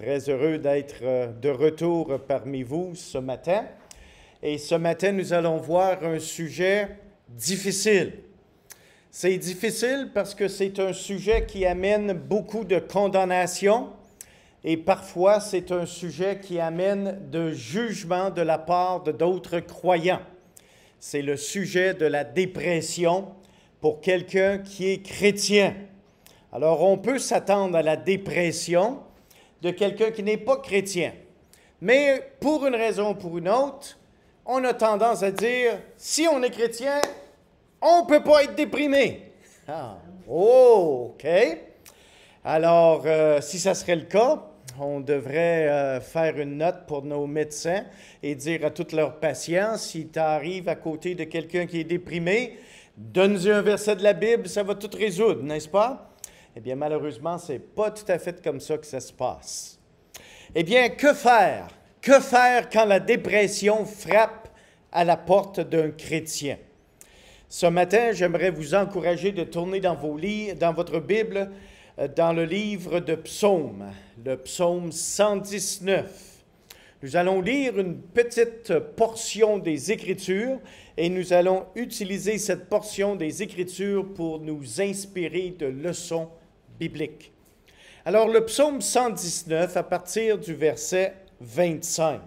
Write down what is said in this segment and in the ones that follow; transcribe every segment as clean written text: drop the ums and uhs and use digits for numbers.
Très heureux d'être de retour parmi vous ce matin. Et ce matin, nous allons voir un sujet difficile. C'est difficile parce que c'est un sujet qui amène beaucoup de condamnation et parfois c'est un sujet qui amène de jugement de la part de d'autres croyants. C'est le sujet de la dépression pour quelqu'un qui est chrétien. Alors, on peut s'attendre à la dépression de quelqu'un qui n'est pas chrétien. Mais pour une raison ou pour une autre, on a tendance à dire, si on est chrétien, on ne peut pas être déprimé. Ah, oh, OK. Alors, si ça serait le cas, on devrait faire une note pour nos médecins et dire à tous leurs patients, si tu arrives à côté de quelqu'un qui est déprimé, donne-lui un verset de la Bible, ça va tout résoudre, n'est-ce pas? Eh bien, malheureusement, ce n'est pas tout à fait comme ça que ça se passe. Eh bien, que faire? Que faire quand la dépression frappe à la porte d'un chrétien? Ce matin, j'aimerais vous encourager de tourner dans votre Bible, dans le livre de Psaumes, le psaume 119. Nous allons lire une petite portion des Écritures et nous allons utiliser cette portion des Écritures pour nous inspirer de leçons bibliques. Alors, le psaume 119, à partir du verset 25.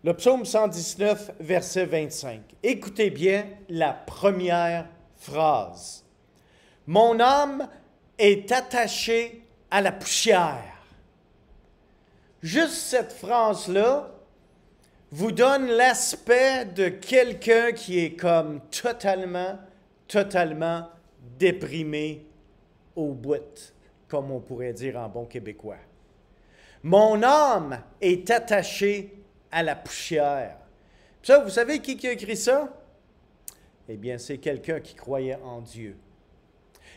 Le psaume 119, verset 25. Écoutez bien la première phrase. « Mon âme est attachée à la poussière. » Juste cette phrase-là vous donne l'aspect de quelqu'un qui est comme totalement déprimé au bout, comme on pourrait dire en bon québécois. Mon âme est attachée à la poussière. Ça, vous savez qui a écrit ça? Eh bien, c'est quelqu'un qui croyait en Dieu.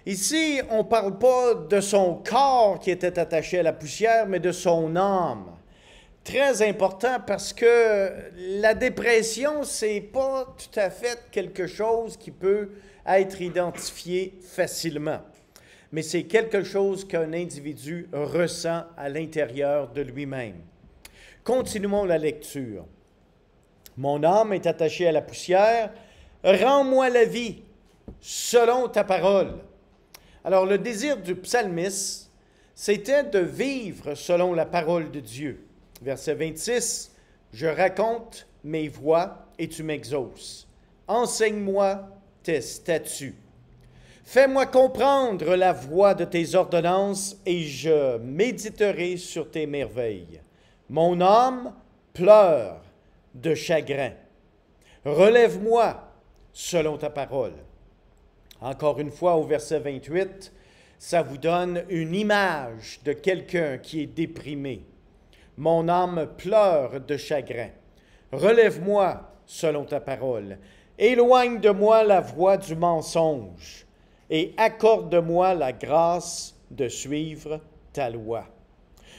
Ici, on ne parle pas de son corps qui était attaché à la poussière, mais de son âme. Très important parce que la dépression, ce n'est pas tout à fait quelque chose qui peut être identifié facilement. Mais c'est quelque chose qu'un individu ressent à l'intérieur de lui-même. Continuons la lecture. « Mon âme est attachée à la poussière, rends-moi la vie selon ta parole. » Alors, le désir du psalmiste, c'était de vivre selon la parole de Dieu. Verset 26, « Je raconte mes voies et tu m'exauces. Enseigne-moi tes statuts. Fais-moi comprendre la voie de tes ordonnances et je méditerai sur tes merveilles. Mon âme pleure de chagrin. Relève-moi selon ta parole. » Encore une fois, au verset 28, ça vous donne une image de quelqu'un qui est déprimé. Mon âme pleure de chagrin. Relève-moi selon ta parole. Éloigne de moi la voie du mensonge et accorde-moi la grâce de suivre ta loi.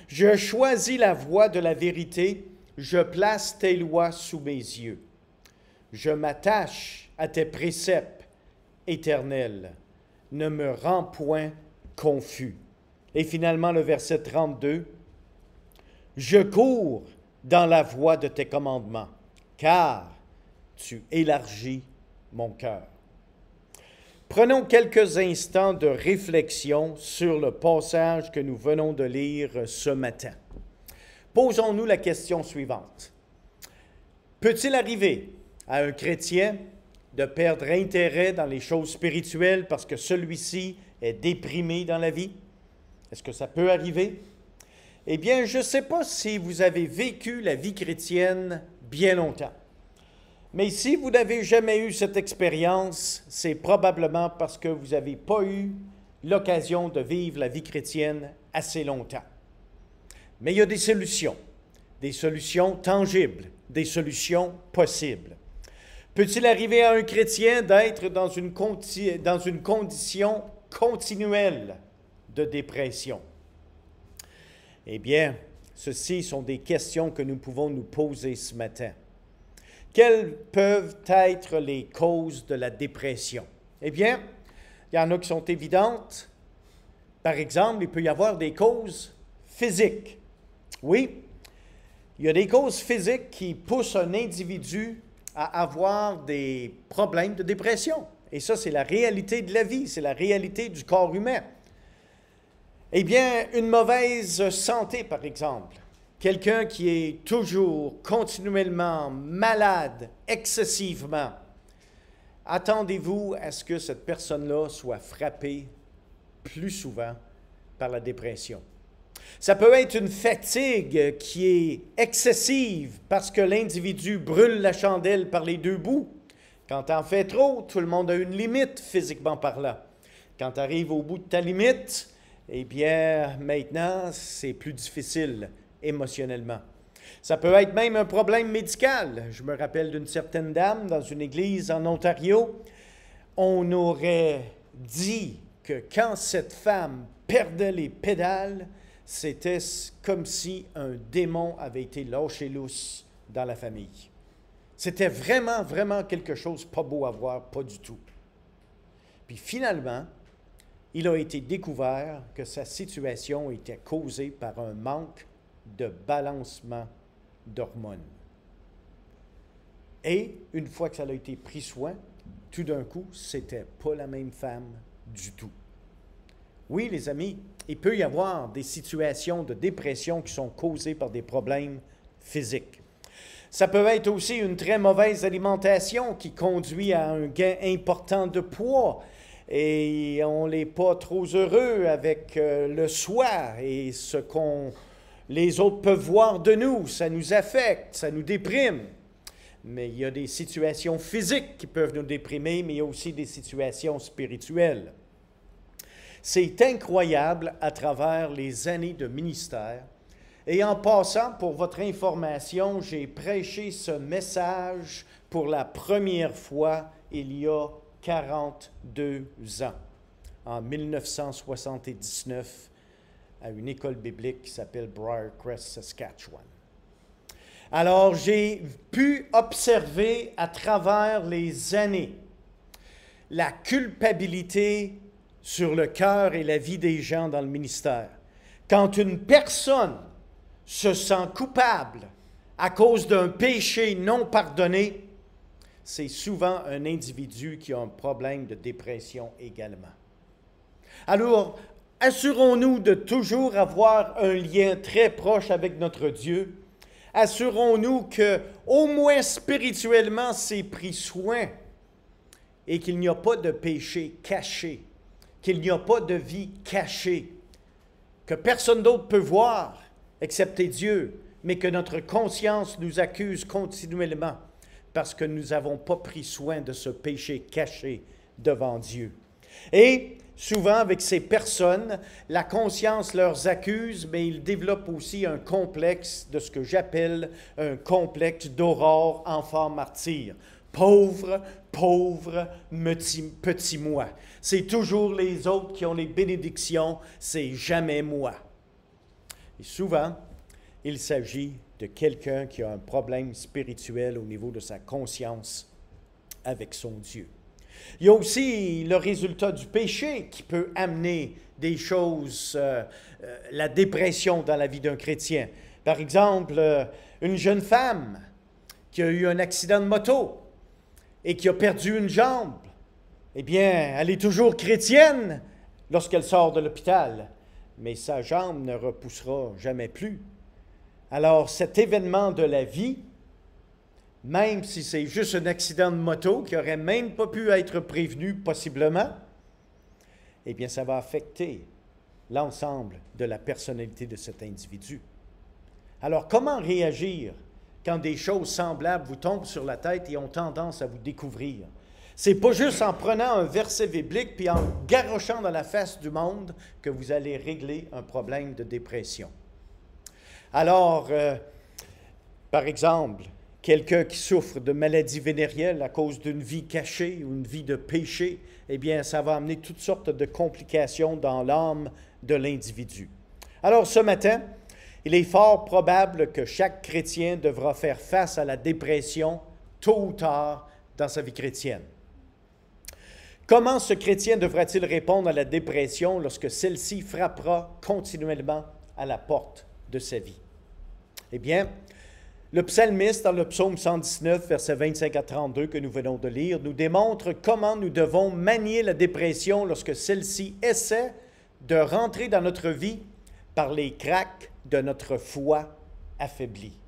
Je choisis la voie de la vérité, je place tes lois sous mes yeux. Je m'attache à tes préceptes éternels, ne me rends point confus. Et finalement, le verset 32, « Je cours dans la voie de tes commandements, car tu élargis mon cœur. » Prenons quelques instants de réflexion sur le passage que nous venons de lire ce matin. Posons-nous la question suivante. Peut-il arriver à un chrétien de perdre intérêt dans les choses spirituelles parce que celui-ci est déprimé dans la vie? Est-ce que ça peut arriver? Eh bien, je ne sais pas si vous avez vécu la vie chrétienne bien longtemps. Mais si vous n'avez jamais eu cette expérience, c'est probablement parce que vous n'avez pas eu l'occasion de vivre la vie chrétienne assez longtemps. Mais il y a des solutions tangibles, des solutions possibles. Peut-il arriver à un chrétien d'être dans une condition continuelle de dépression? Eh bien, ceci sont des questions que nous pouvons nous poser ce matin. Quelles peuvent être les causes de la dépression? Eh bien, il y en a qui sont évidentes. Par exemple, il peut y avoir des causes physiques. Oui, il y a des causes physiques qui poussent un individu à avoir des problèmes de dépression. Et ça, c'est la réalité de la vie, c'est la réalité du corps humain. Eh bien, une mauvaise santé, par exemple. Quelqu'un qui est toujours, continuellement malade, excessivement. Attendez-vous à ce que cette personne-là soit frappée plus souvent par la dépression. Ça peut être une fatigue qui est excessive parce que l'individu brûle la chandelle par les deux bouts. Quand t'en fais trop, tout le monde a une limite physiquement parlant. Quand tu arrives au bout de ta limite, eh bien, maintenant, c'est plus difficile émotionnellement. Ça peut être même un problème médical. Je me rappelle d'une certaine dame dans une église en Ontario. On aurait dit que quand cette femme perdait les pédales, c'était comme si un démon avait été lâché lousse dans la famille. C'était vraiment, vraiment quelque chose pas beau à voir, pas du tout. Puis finalement, il a été découvert que sa situation était causée par un manque de balancement d'hormones. Et une fois que ça a été pris soin, tout d'un coup, c'était pas la même femme du tout. Oui, les amis, il peut y avoir des situations de dépression qui sont causées par des problèmes physiques. Ça peut être aussi une très mauvaise alimentation qui conduit à un gain important de poids et on n'est pas trop heureux avec le soi et ce qu'on les autres peuvent voir de nous. Ça nous affecte, ça nous déprime. Mais il y a des situations physiques qui peuvent nous déprimer, mais il y a aussi des situations spirituelles. C'est incroyable à travers les années de ministère. Et en passant, pour votre information, j'ai prêché ce message pour la première fois il y a 42 ans, en 1979, à une école biblique qui s'appelle Briarcrest, Saskatchewan. Alors, j'ai pu observer à travers les années la culpabilité sur le cœur et la vie des gens dans le ministère. Quand une personne se sent coupable à cause d'un péché non pardonné, c'est souvent un individu qui a un problème de dépression également. Alors, assurons-nous de toujours avoir un lien très proche avec notre Dieu. Assurons-nous que, au moins spirituellement, c'est pris soin et qu'il n'y a pas de péché caché, qu'il n'y a pas de vie cachée, que personne d'autre peut voir, excepté Dieu, mais que notre conscience nous accuse continuellement parce que nous n'avons pas pris soin de ce péché caché devant Dieu. Et souvent, avec ces personnes, la conscience leur accuse, mais ils développent aussi un complexe de ce que j'appelle un complexe d'aurore enfant martyr. Pauvre, pauvre, petit moi. C'est toujours les autres qui ont les bénédictions, c'est jamais moi. Et souvent, il s'agit de quelqu'un qui a un problème spirituel au niveau de sa conscience avec son Dieu. Il y a aussi le résultat du péché qui peut amener des choses, la dépression dans la vie d'un chrétien. Par exemple, une jeune femme qui a eu un accident de moto et qui a perdu une jambe, eh bien, elle est toujours chrétienne lorsqu'elle sort de l'hôpital, mais sa jambe ne repoussera jamais plus. Alors, cet événement de la vie, même si c'est juste un accident de moto qui n'aurait même pas pu être prévenu possiblement, eh bien, ça va affecter l'ensemble de la personnalité de cet individu. Alors, comment réagir quand des choses semblables vous tombent sur la tête et ont tendance à vous découvrir? C'est pas juste en prenant un verset biblique puis en garochant dans la face du monde que vous allez régler un problème de dépression. Alors, par exemple, quelqu'un qui souffre de maladie vénérielle à cause d'une vie cachée ou une vie de péché, eh bien, ça va amener toutes sortes de complications dans l'âme de l'individu. Alors, ce matin, il est fort probable que chaque chrétien devra faire face à la dépression tôt ou tard dans sa vie chrétienne. Comment ce chrétien devra-t-il répondre à la dépression lorsque celle-ci frappera continuellement à la porte de sa vie? Eh bien, le psalmiste, dans le psaume 119, versets 25 à 32 que nous venons de lire, nous démontre comment nous devons manier la dépression lorsque celle-ci essaie de rentrer dans notre vie par les craques de notre foi affaiblie.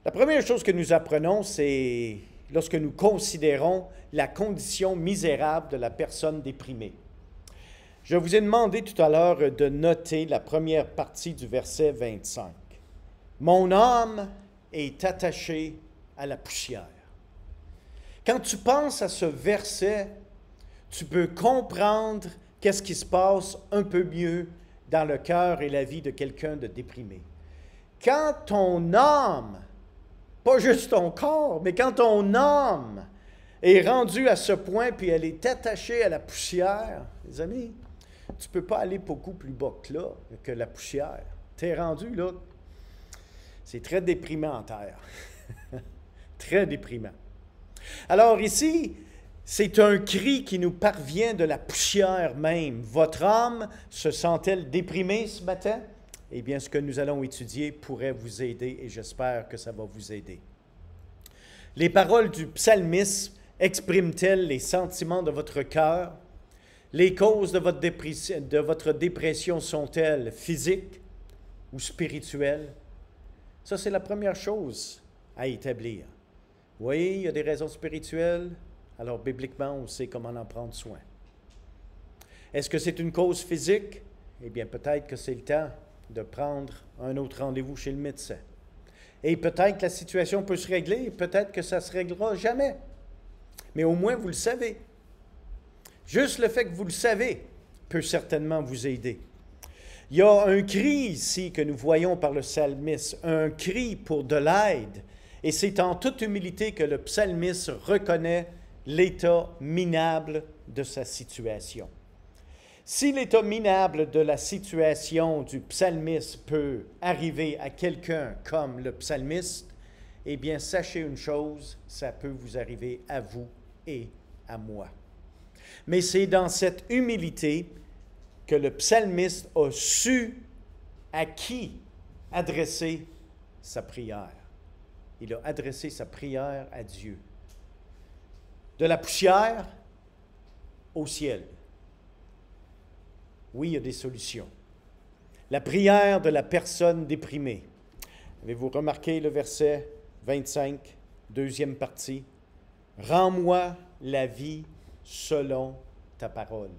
La première chose que nous apprenons, c'est lorsque nous considérons la condition misérable de la personne déprimée. Je vous ai demandé tout à l'heure de noter la première partie du verset 25. « Mon âme est attachée à la poussière. » Quand tu penses à ce verset, tu peux comprendre qu'est-ce qui se passe un peu mieux dans le cœur et la vie de quelqu'un de déprimé. Quand ton âme, pas juste ton corps, mais quand ton âme est rendue à ce point, puis elle est attachée à la poussière, les amis, tu ne peux pas aller beaucoup plus bas que la poussière. Tu es rendu là. C'est très déprimant en terre. Très déprimant. Alors ici, c'est un cri qui nous parvient de la poussière même. Votre âme se sent-elle déprimée ce matin? Eh bien, ce que nous allons étudier pourrait vous aider et j'espère que ça va vous aider. Les paroles du psalmiste expriment-elles les sentiments de votre cœur? Les causes de votre dépression sont-elles physiques ou spirituelles? Ça, c'est la première chose à établir. Oui, il y a des raisons spirituelles, alors bibliquement, on sait comment en prendre soin. Est-ce que c'est une cause physique? Eh bien, peut-être que c'est le temps de prendre un autre rendez-vous chez le médecin. Et peut-être que la situation peut se régler, peut-être que ça ne se réglera jamais. Mais au moins, vous le savez. Juste le fait que vous le savez peut certainement vous aider. Il y a un cri ici que nous voyons par le psalmiste, un cri pour de l'aide. Et c'est en toute humilité que le psalmiste reconnaît l'état minable de sa situation. Si l'état minable de la situation du psalmiste peut arriver à quelqu'un comme le psalmiste, eh bien, sachez une chose, ça peut vous arriver à vous et à moi. Mais c'est dans cette humilité que le psalmiste a su à qui adresser sa prière. Il a adressé sa prière à Dieu. De la poussière au ciel. Oui, il y a des solutions. La prière de la personne déprimée. Avez-vous remarqué le verset 25, deuxième partie? « Rends-moi la vie selon ta parole. »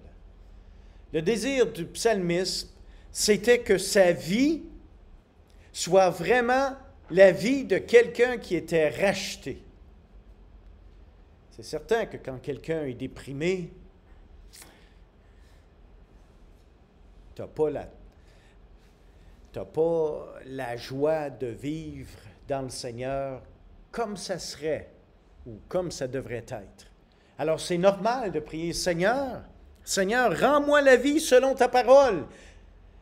Le désir du psalmiste, c'était que sa vie soit vraiment la vie de quelqu'un qui était racheté. C'est certain que quand quelqu'un est déprimé, tu n'as pas la joie de vivre dans le Seigneur comme ça serait ou comme ça devrait être. Alors c'est normal de prier, Seigneur, rends-moi la vie selon ta parole.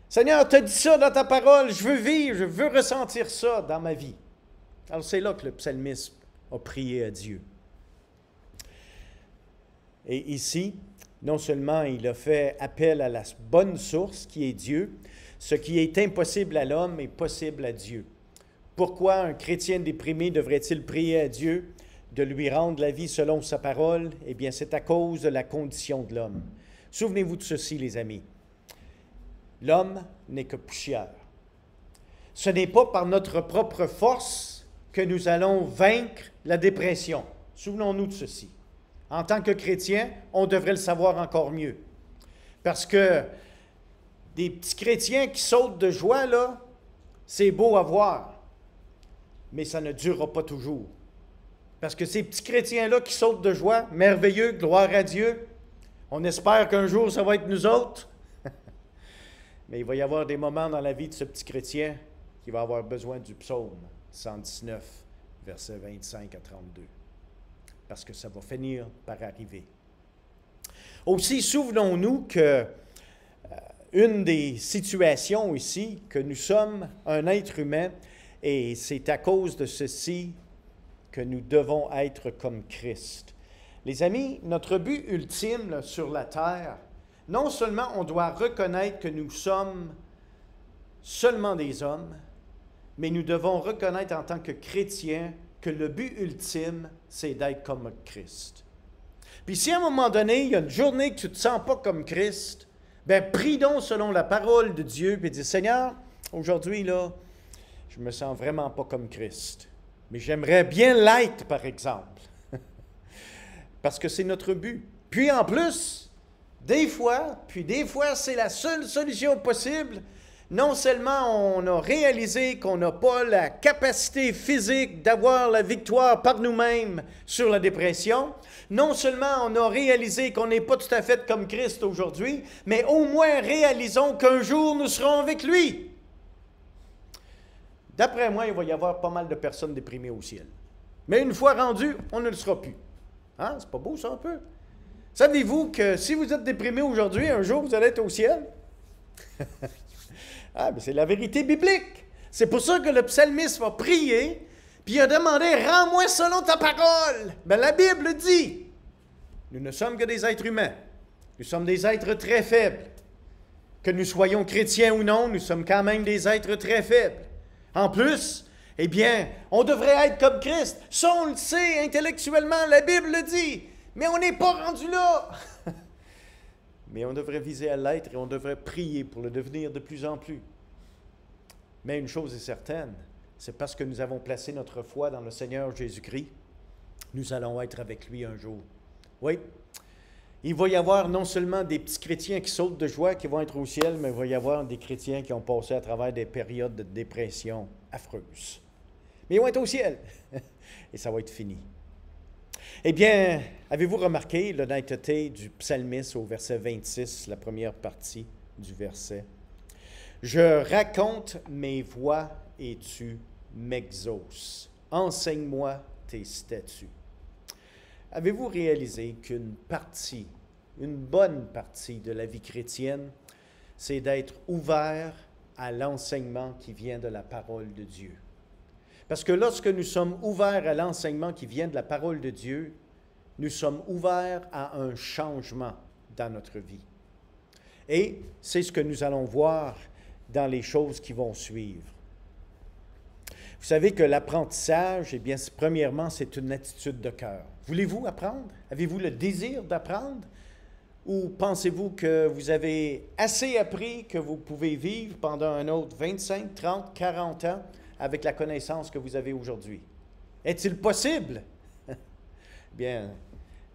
Seigneur, tu as dit ça dans ta parole, je veux vivre, je veux ressentir ça dans ma vie. Alors c'est là que le psalmiste a prié à Dieu. Et ici, non seulement il a fait appel à la bonne source qui est Dieu, ce qui est impossible à l'homme est possible à Dieu. Pourquoi un chrétien déprimé devrait-il prier à Dieu de lui rendre la vie selon sa parole? Eh bien, c'est à cause de la condition de l'homme. Souvenez-vous de ceci, les amis. L'homme n'est que poussière. Ce n'est pas par notre propre force que nous allons vaincre la dépression. Souvenons-nous de ceci. En tant que chrétien, on devrait le savoir encore mieux. Parce que des petits chrétiens qui sautent de joie, là, c'est beau à voir, mais ça ne durera pas toujours. Parce que ces petits chrétiens-là qui sautent de joie, merveilleux, gloire à Dieu, on espère qu'un jour, ça va être nous autres. Mais il va y avoir des moments dans la vie de ce petit chrétien qui va avoir besoin du psaume 119, versets 25 à 32. Parce que ça va finir par arriver. Aussi, souvenons-nous que une des situations ici, que nous sommes un être humain, et c'est à cause de ceci que nous devons être comme Christ. Les amis, notre but ultime là, sur la terre, non seulement on doit reconnaître que nous sommes seulement des hommes, mais nous devons reconnaître en tant que chrétiens que le but ultime, c'est d'être comme Christ. Puis si à un moment donné, il y a une journée que tu ne te sens pas comme Christ, bien, prie donc selon la parole de Dieu, puis dis, Seigneur, aujourd'hui, là, je ne me sens vraiment pas comme Christ. Mais j'aimerais bien l'être, par exemple. Parce que c'est notre but. Puis en plus, des fois, c'est la seule solution possible. Non seulement on a réalisé qu'on n'a pas la capacité physique d'avoir la victoire par nous-mêmes sur la dépression, non seulement on a réalisé qu'on n'est pas tout à fait comme Christ aujourd'hui, mais au moins réalisons qu'un jour nous serons avec lui. D'après moi, il va y avoir pas mal de personnes déprimées au ciel. Mais une fois rendu, on ne le sera plus. Hein? C'est pas beau ça un peu? Savez-vous que si vous êtes déprimé aujourd'hui, un jour vous allez être au ciel? Ah, mais c'est la vérité biblique. C'est pour ça que le psalmiste va prier, puis il a demandé, « Rends-moi selon ta parole. » Mais la Bible dit, nous ne sommes que des êtres humains. Nous sommes des êtres très faibles. Que nous soyons chrétiens ou non, nous sommes quand même des êtres très faibles. En plus, eh bien, on devrait être comme Christ. Ça, on le sait intellectuellement, la Bible le dit. Mais on n'est pas rendu là. Mais on devrait viser à l'être et on devrait prier pour le devenir de plus en plus. Mais une chose est certaine, c'est parce que nous avons placé notre foi dans le Seigneur Jésus-Christ, nous allons être avec lui un jour. Oui, il va y avoir non seulement des petits chrétiens qui sautent de joie, qui vont être au ciel, mais il va y avoir des chrétiens qui ont passé à travers des périodes de dépression affreuses. Mais ils vont être au ciel et ça va être fini. Eh bien, avez-vous remarqué l'honnêteté du psalmiste au verset 26, la première partie du verset? « Je raconte mes voies et tu m'exauces. Enseigne-moi tes statuts. » Avez-vous réalisé qu'une partie, une bonne partie de la vie chrétienne, c'est d'être ouvert à l'enseignement qui vient de la parole de Dieu? Parce que lorsque nous sommes ouverts à l'enseignement qui vient de la parole de Dieu, nous sommes ouverts à un changement dans notre vie. Et c'est ce que nous allons voir dans les choses qui vont suivre. Vous savez que l'apprentissage, eh bien, premièrement, c'est une attitude de cœur. Voulez-vous apprendre? Avez-vous le désir d'apprendre? Ou pensez-vous que vous avez assez appris que vous pouvez vivre pendant un autre 25, 30, 40 ans avec la connaissance que vous avez aujourd'hui? Est-il possible? Bien,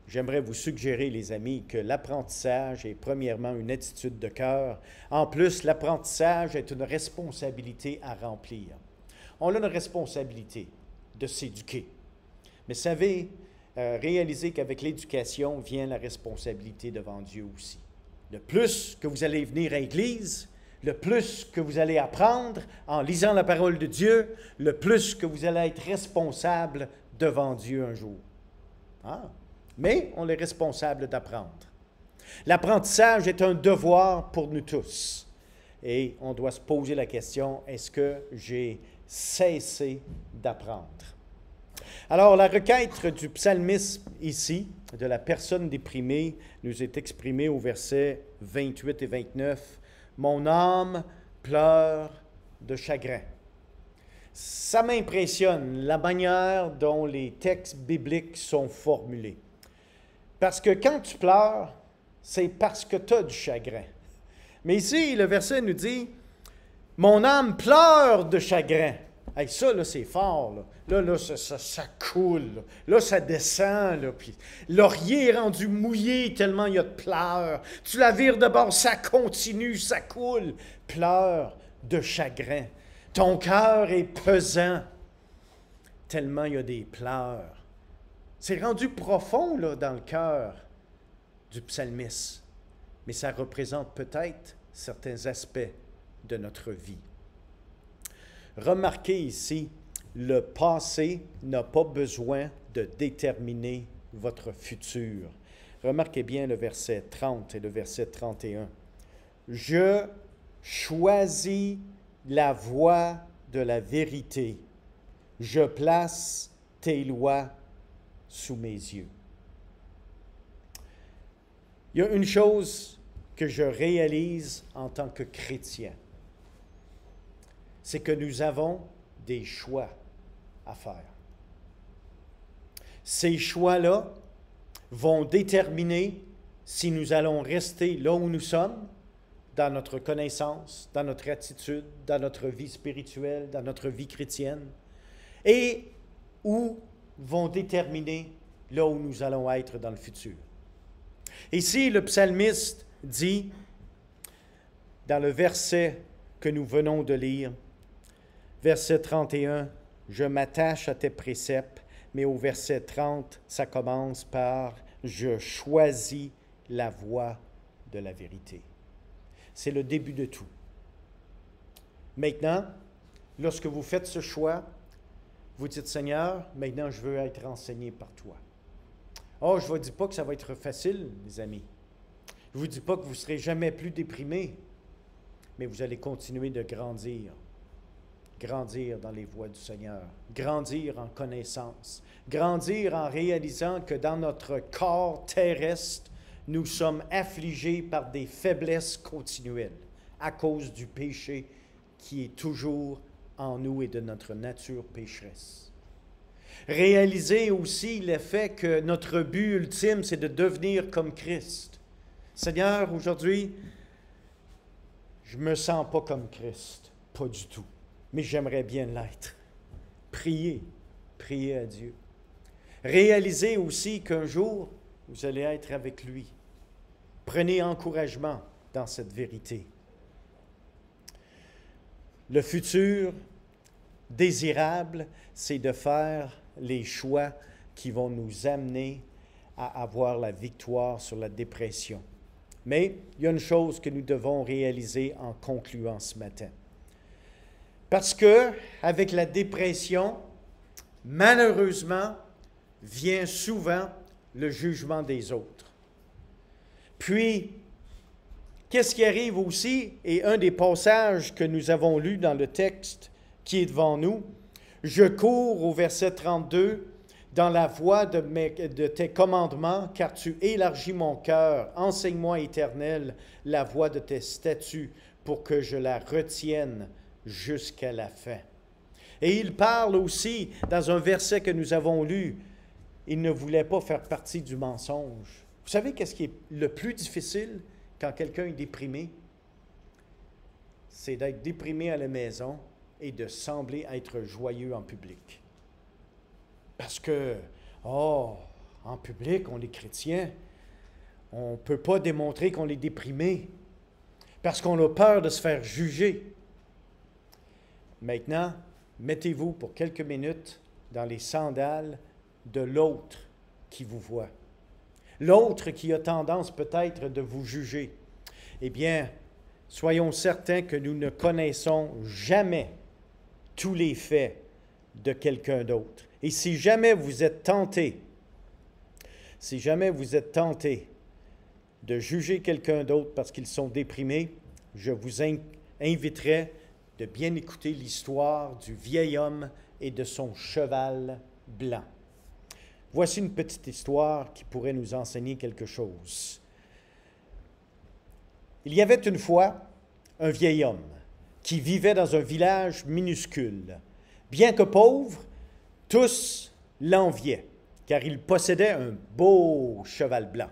j'aimerais vous suggérer, les amis, que l'apprentissage est premièrement une attitude de cœur. En plus, l'apprentissage est une responsabilité à remplir. On a une responsabilité de s'éduquer. Mais savez, réalisez qu'avec l'éducation vient la responsabilité devant Dieu aussi. Le plus que vous allez venir à l'Église, le plus que vous allez apprendre en lisant la parole de Dieu, le plus que vous allez être responsable devant Dieu un jour. Ah, mais on est responsable d'apprendre. L'apprentissage est un devoir pour nous tous. Et on doit se poser la question, est-ce que j'ai cessé d'apprendre? Alors, la requête du psalmiste ici, de la personne déprimée, nous est exprimée au verset 28 et 29. « Mon âme pleure de chagrin. » Ça m'impressionne, la manière dont les textes bibliques sont formulés. Parce que quand tu pleures, c'est parce que tu as du chagrin. Mais ici, le verset nous dit, « Mon âme pleure de chagrin. » Hey, ça, là, c'est fort. Là, ça coule. Là, ça descend. Là, puis laurier est rendu mouillé tellement il y a de pleurs. Tu la vires de bord, ça continue, ça coule. Pleure de chagrin. Ton cœur est pesant tellement il y a des pleurs. C'est rendu profond là, dans le cœur du psalmiste. Mais ça représente peut-être certains aspects de notre vie. Remarquez ici, le passé n'a pas besoin de déterminer votre futur. Remarquez bien le verset 30 et le verset 31. « Je choisis la voie de la vérité. Je place tes lois sous mes yeux. » Il y a une chose que je réalise en tant que chrétien, c'est que nous avons des choix à faire. Ces choix-là vont déterminer si nous allons rester là où nous sommes, dans notre connaissance, dans notre attitude, dans notre vie spirituelle, dans notre vie chrétienne, et ou vont déterminer là où nous allons être dans le futur. Ici, le psalmiste dit, dans le verset que nous venons de lire, verset 31, « Je m'attache à tes préceptes », mais au verset 30, ça commence par « Je choisis la voie de la vérité ». C'est le début de tout. Maintenant, lorsque vous faites ce choix, vous dites, « Seigneur, maintenant je veux être enseigné par toi. » Oh, je ne vous dis pas que ça va être facile, mes amis. Je ne vous dis pas que vous ne serez jamais plus déprimés, mais vous allez continuer de grandir. Grandir dans les voies du Seigneur, grandir en connaissance, grandir en réalisant que dans notre corps terrestre, nous sommes affligés par des faiblesses continuelles à cause du péché qui est toujours en nous et de notre nature pécheresse. Réaliser aussi le fait que notre but ultime, c'est de devenir comme Christ. Seigneur, aujourd'hui, je ne me sens pas comme Christ, pas du tout. Mais j'aimerais bien l'être. Priez à Dieu. Réalisez aussi qu'un jour, vous allez être avec lui. Prenez encouragement dans cette vérité. Le futur désirable, c'est de faire les choix qui vont nous amener à avoir la victoire sur la dépression. Mais il y a une chose que nous devons réaliser en concluant ce matin. Parce que, avec la dépression, malheureusement, vient souvent le jugement des autres. Puis, qu'est-ce qui arrive aussi, et un des passages que nous avons lus dans le texte qui est devant nous, « Je cours » au verset 32, « dans la voie de tes commandements, car tu élargis mon cœur. Enseigne-moi, Éternel, la voie de tes statuts, pour que je la retienne jusqu'à la fin. » Et il parle aussi, dans un verset que nous avons lu, il ne voulait pas faire partie du mensonge. Vous savez qu'est-ce qui est le plus difficile quand quelqu'un est déprimé? C'est d'être déprimé à la maison et de sembler être joyeux en public. Parce que, en public, on est chrétien, on ne peut pas démontrer qu'on est déprimé, parce qu'on a peur de se faire juger. Maintenant, mettez-vous pour quelques minutes dans les sandales de l'autre qui vous voit. L'autre qui a tendance peut-être de vous juger. Eh bien, soyons certains que nous ne connaissons jamais tous les faits de quelqu'un d'autre. Et si jamais vous êtes tenté, de juger quelqu'un d'autre parce qu'ils sont déprimés, je vous inviterai de bien écouter l'histoire du vieil homme et de son cheval blanc. Voici une petite histoire qui pourrait nous enseigner quelque chose. Il y avait une fois un vieil homme qui vivait dans un village minuscule. Bien que pauvre, tous l'enviaient, car il possédait un beau cheval blanc.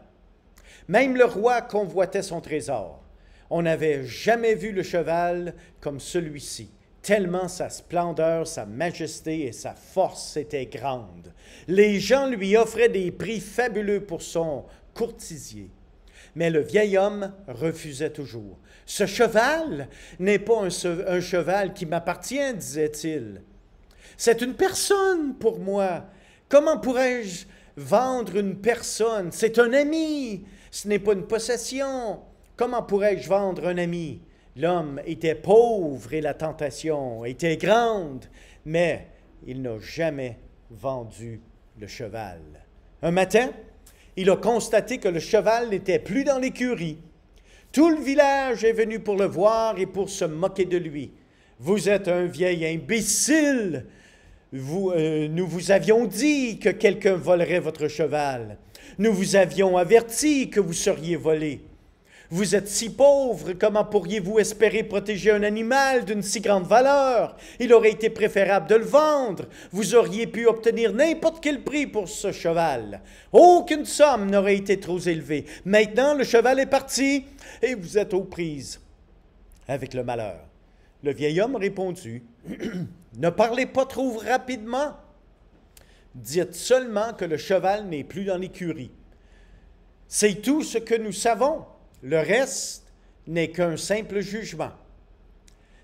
Même le roi convoitait son trésor. On n'avait jamais vu le cheval comme celui-ci, tellement sa splendeur, sa majesté et sa force étaient grandes. Les gens lui offraient des prix fabuleux pour son courtisier. Mais le vieil homme refusait toujours. « Ce cheval n'est pas un cheval qui m'appartient, disait-il. C'est une personne pour moi. Comment pourrais-je vendre une personne? C'est un ami, ce n'est pas une possession. Comment pourrais-je vendre un ami? » L'homme était pauvre et la tentation était grande, mais il n'a jamais vendu le cheval. Un matin, il a constaté que le cheval n'était plus dans l'écurie. Tout le village est venu pour le voir et pour se moquer de lui. « Vous êtes un vieil imbécile! Nous vous avions dit que quelqu'un volerait votre cheval. Nous vous avions averti que vous seriez volés. Vous êtes si pauvres, comment pourriez-vous espérer protéger un animal d'une si grande valeur? Il aurait été préférable de le vendre. Vous auriez pu obtenir n'importe quel prix pour ce cheval. Aucune somme n'aurait été trop élevée. Maintenant, le cheval est parti et vous êtes aux prises avec le malheur. Le vieil homme répondit, « Ne parlez pas trop rapidement. Dites seulement que le cheval n'est plus dans l'écurie. C'est tout ce que nous savons. Le reste n'est qu'un simple jugement.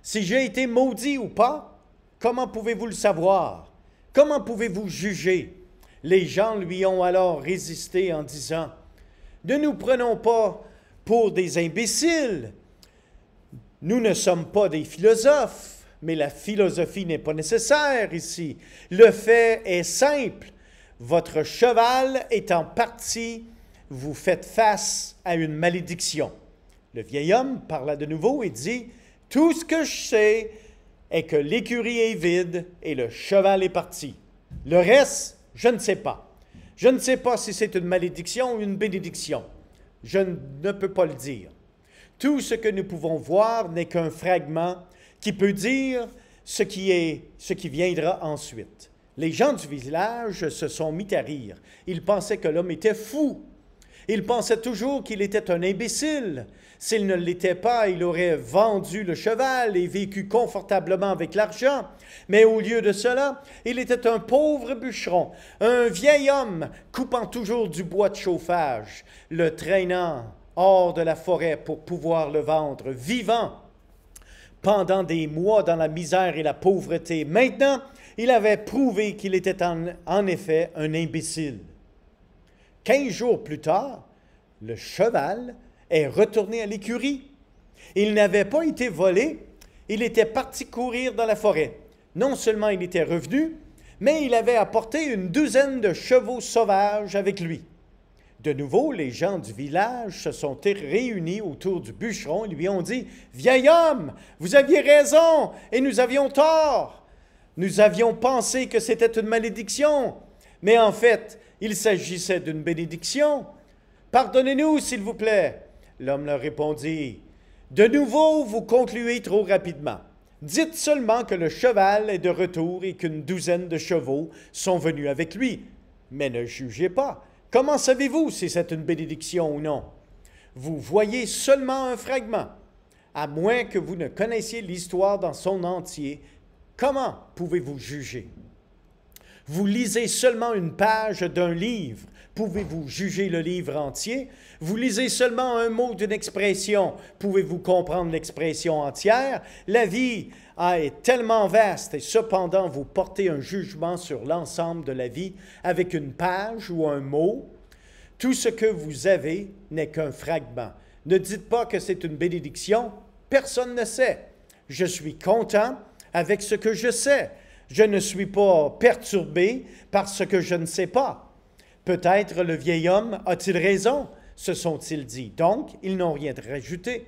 Si j'ai été maudit ou pas, comment pouvez-vous le savoir? Comment pouvez-vous juger? » Les gens lui ont alors résisté en disant, « Ne nous prenons pas pour des imbéciles. Nous ne sommes pas des philosophes, mais la philosophie n'est pas nécessaire ici. Le fait est simple. Votre cheval étant parti, vous faites face à une malédiction. » Le vieil homme parla de nouveau et dit, « Tout ce que je sais est que l'écurie est vide et le cheval est parti. Le reste, je ne sais pas. Je ne sais pas si c'est une malédiction ou une bénédiction. Je ne peux pas le dire. Tout ce que nous pouvons voir n'est qu'un fragment qui peut dire ce qui viendra ensuite. » Les gens du village se sont mis à rire. Ils pensaient que l'homme était fou. Il pensait toujours qu'il était un imbécile. S'il ne l'était pas, il aurait vendu le cheval et vécu confortablement avec l'argent. Mais au lieu de cela, il était un pauvre bûcheron, un vieil homme coupant toujours du bois de chauffage, le traînant hors de la forêt pour pouvoir le vendre, vivant pendant des mois dans la misère et la pauvreté. Maintenant, il avait prouvé qu'il était en effet un imbécile. 15 jours plus tard, le cheval est retourné à l'écurie. Il n'avait pas été volé, il était parti courir dans la forêt. Non seulement il était revenu, mais il avait apporté une douzaine de chevaux sauvages avec lui. De nouveau, les gens du village se sont réunis autour du bûcheron et lui ont dit, « Vieil homme, vous aviez raison et nous avions tort. Nous avions pensé que c'était une malédiction, mais en fait, il s'agissait d'une bénédiction. Pardonnez-nous, s'il vous plaît. » L'homme leur répondit, « De nouveau, vous concluez trop rapidement. Dites seulement que le cheval est de retour et qu'une douzaine de chevaux sont venus avec lui. Mais ne jugez pas. Comment savez-vous si c'est une bénédiction ou non? Vous voyez seulement un fragment. À moins que vous ne connaissiez l'histoire dans son entier, comment pouvez-vous juger? Vous lisez seulement une page d'un livre. Pouvez-vous juger le livre entier? Vous lisez seulement un mot d'une expression. Pouvez-vous comprendre l'expression entière? La vie est tellement vaste et cependant vous portez un jugement sur l'ensemble de la vie avec une page ou un mot. Tout ce que vous avez n'est qu'un fragment. Ne dites pas que c'est une bénédiction. Personne ne sait. Je suis content avec ce que je sais. Je ne suis pas perturbé par ce que je ne sais pas. Peut-être le vieil homme a-t-il raison, se sont-ils dit. Donc, ils n'ont rien rajouté.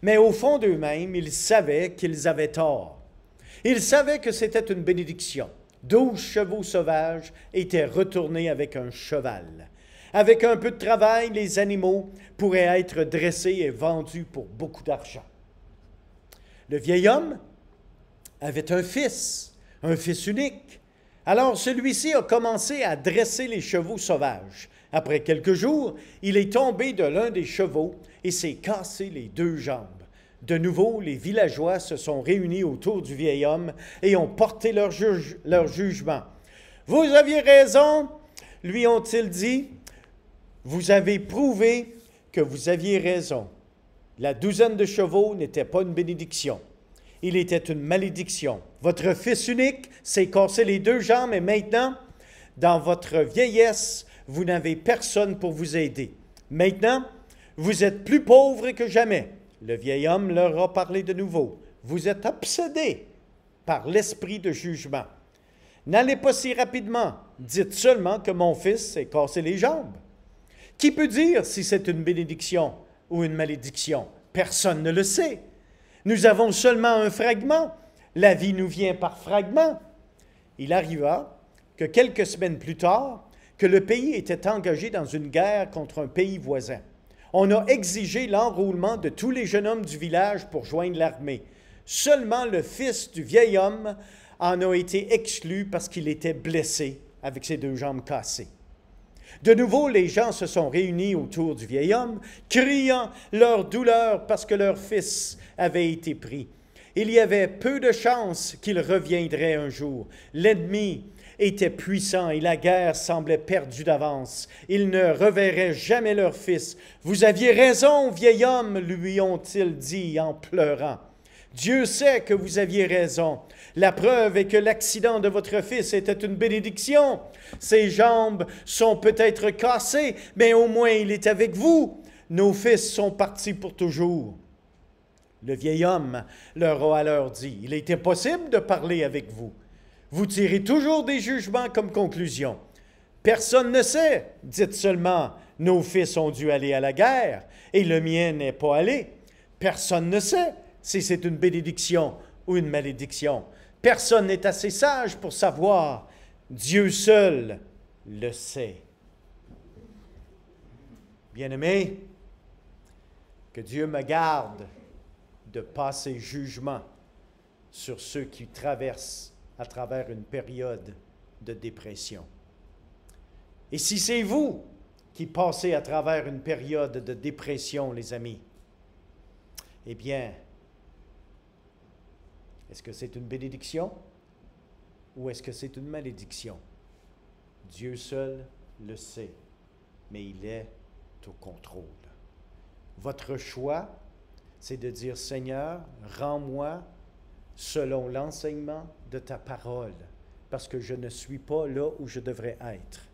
Mais au fond d'eux-mêmes, ils savaient qu'ils avaient tort. Ils savaient que c'était une bénédiction. 12 chevaux sauvages étaient retournés avec un cheval. Avec un peu de travail, les animaux pourraient être dressés et vendus pour beaucoup d'argent. Le vieil homme avait un fils unique. Alors celui-ci a commencé à dresser les chevaux sauvages. Après quelques jours, il est tombé de l'un des chevaux et s'est cassé les 2 jambes. De nouveau, les villageois se sont réunis autour du vieil homme et ont porté leur jugement. « Vous aviez raison, lui ont-ils dit. Vous avez prouvé que vous aviez raison. La douzaine de chevaux n'était pas une bénédiction. Il était une malédiction. Votre fils unique s'est cassé les 2 jambes et maintenant, dans votre vieillesse, vous n'avez personne pour vous aider. Maintenant, vous êtes plus pauvres que jamais. » Le vieil homme leur a parlé de nouveau. « Vous êtes obsédés par l'esprit de jugement. N'allez pas si rapidement. Dites seulement que mon fils s'est cassé les jambes. Qui peut dire si c'est une bénédiction ou une malédiction? Personne ne le sait. Nous avons seulement un fragment. La vie nous vient par fragments. » Il arriva que quelques semaines plus tard, que que le pays était engagé dans une guerre contre un pays voisin. On a exigé l'enrôlement de tous les jeunes hommes du village pour joindre l'armée. Seulement le fils du vieil homme en a été exclu parce qu'il était blessé avec ses 2 jambes cassées. De nouveau, les gens se sont réunis autour du vieil homme, criant leur douleur parce que leur fils avait été pris. Il y avait peu de chances qu'il reviendrait un jour. L'ennemi était puissant et la guerre semblait perdue d'avance. Ils ne reverraient jamais leur fils. « Vous aviez raison, vieil homme, lui ont-ils dit en pleurant. Dieu sait que vous aviez raison. La preuve est que l'accident de votre fils était une bénédiction. Ses jambes sont peut-être cassées, mais au moins il est avec vous. Nos fils sont partis pour toujours. » Le vieil homme leur a alors dit, « Il est impossible de parler avec vous. Vous tirez toujours des jugements comme conclusion. Personne ne sait. Dites seulement, nos fils ont dû aller à la guerre et le mien n'est pas allé. Personne ne sait si c'est une bénédiction ou une malédiction. Personne n'est assez sage pour savoir. Dieu seul le sait. » Bien-aimés, que Dieu me garde de passer jugement sur ceux qui traversent à travers une période de dépression. Et si c'est vous qui passez à travers une période de dépression, les amis, eh bien, est-ce que c'est une bénédiction ou est-ce que c'est une malédiction? Dieu seul le sait, mais il est au contrôle. Votre choix, c'est de dire, « Seigneur, rends-moi selon l'enseignement de ta parole, parce que je ne suis pas là où je devrais être. »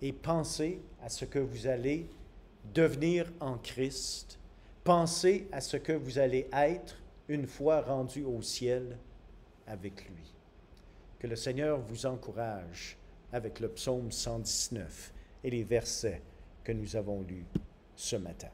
Et pensez à ce que vous allez devenir en Christ. Pensez à ce que vous allez être une fois rendu au ciel avec lui. Que le Seigneur vous encourage avec le psaume 119 et les versets que nous avons lus ce matin.